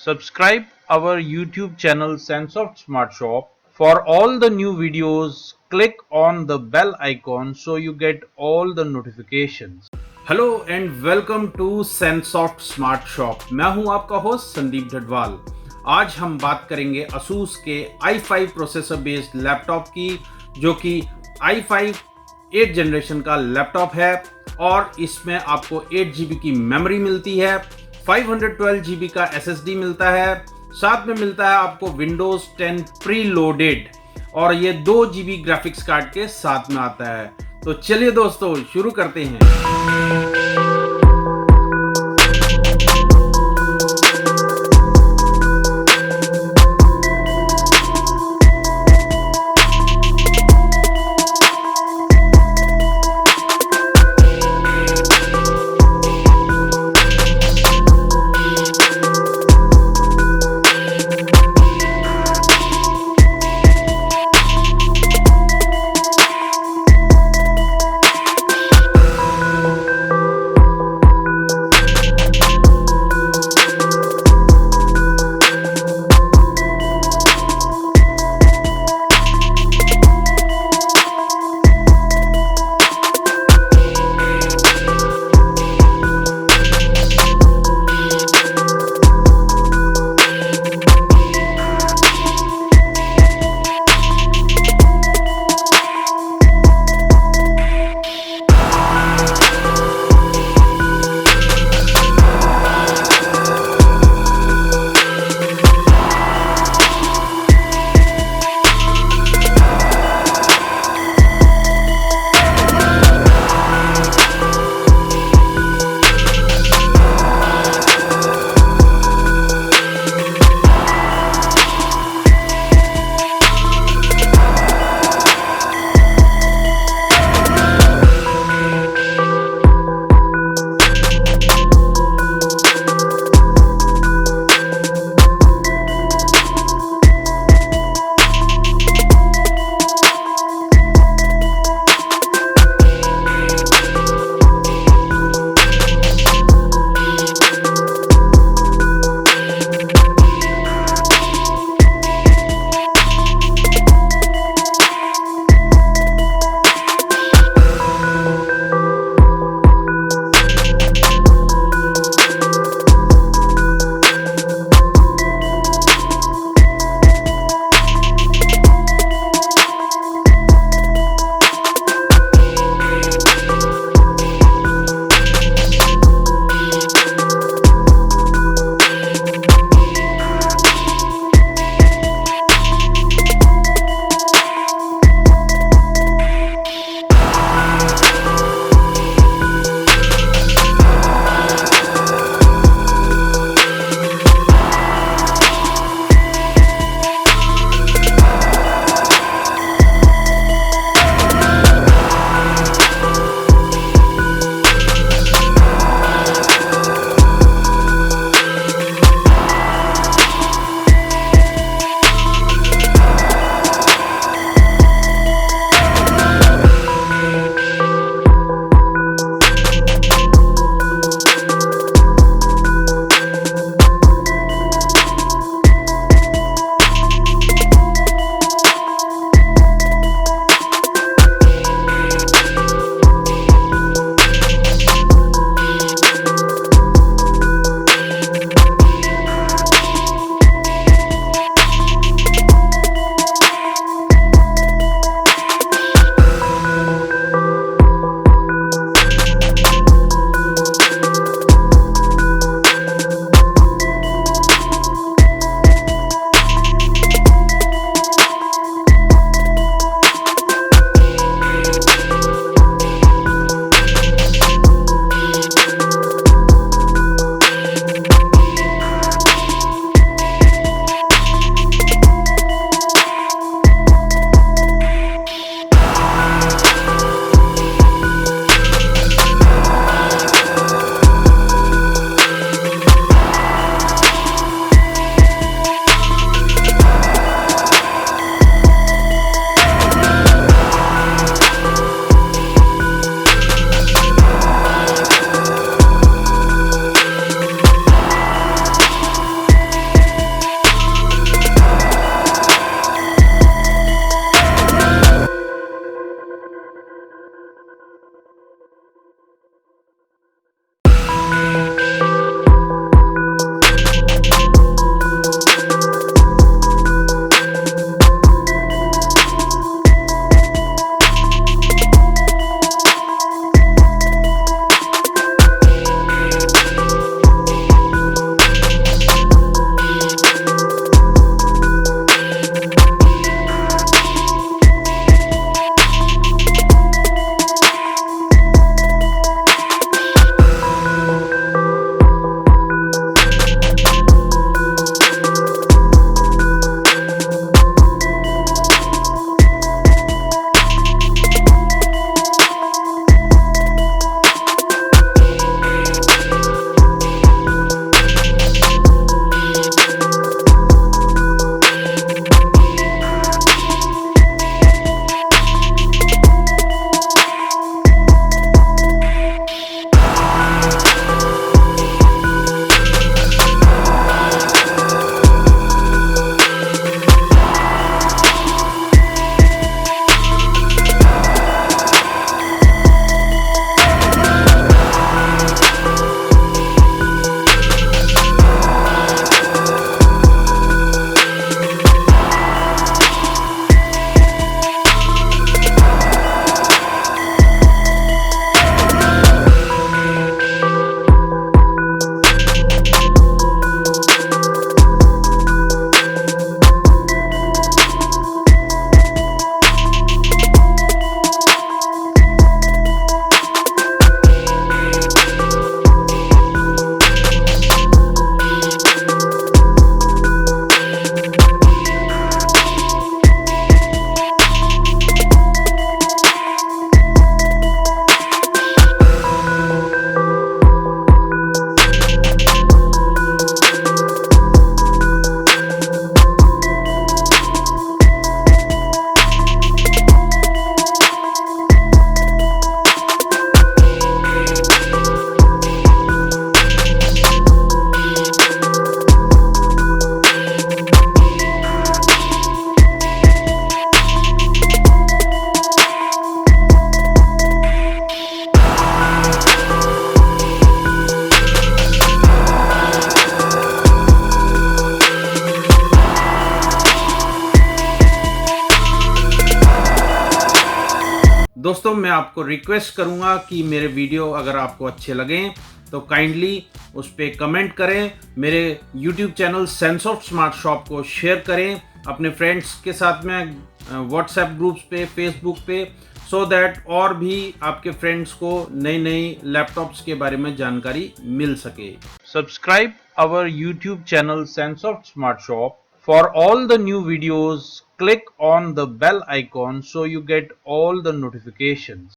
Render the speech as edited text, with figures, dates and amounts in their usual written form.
Subscribe our YouTube channel Sansoft Smart Shop. For all the new videos, click on the bell icon so you get all the notifications. Hello and welcome to Sansoft Smart Shop. मैं हूं आपका host Sandeep ढडवाल। आज हम बात करेंगे Asus के i5 processor based laptop की, जो कि i5 8 जनरेशन का लैपटॉप है और इसमें आपको 8 GB की मेमोरी मिलती है, 512 GB का SSD मिलता है, साथ में मिलता है आपको Windows 10 प्रीलोडेड और ये 2 GB ग्राफिक्स कार्ड के साथ में आता है। तो चलिए दोस्तों शुरू करते हैं। दोस्तों मैं आपको रिक्वेस्ट करूंगा कि मेरे वीडियो अगर आपको अच्छे लगें तो काइंडली उस पर कमेंट करें, मेरे YouTube चैनल सैनसॉफ्ट स्मार्ट शॉप को शेयर करें अपने फ्रेंड्स के साथ में, व्हाट्सएप ग्रुप्स पे, फेसबुक पे, सो दैट और भी आपके फ्रेंड्स को नई नई लैपटॉप्स के बारे में जानकारी मिल सके। Subscribe our YouTube channel Sansoft Smart Shop. For all the new videos, click on the bell icon so you get all the notifications.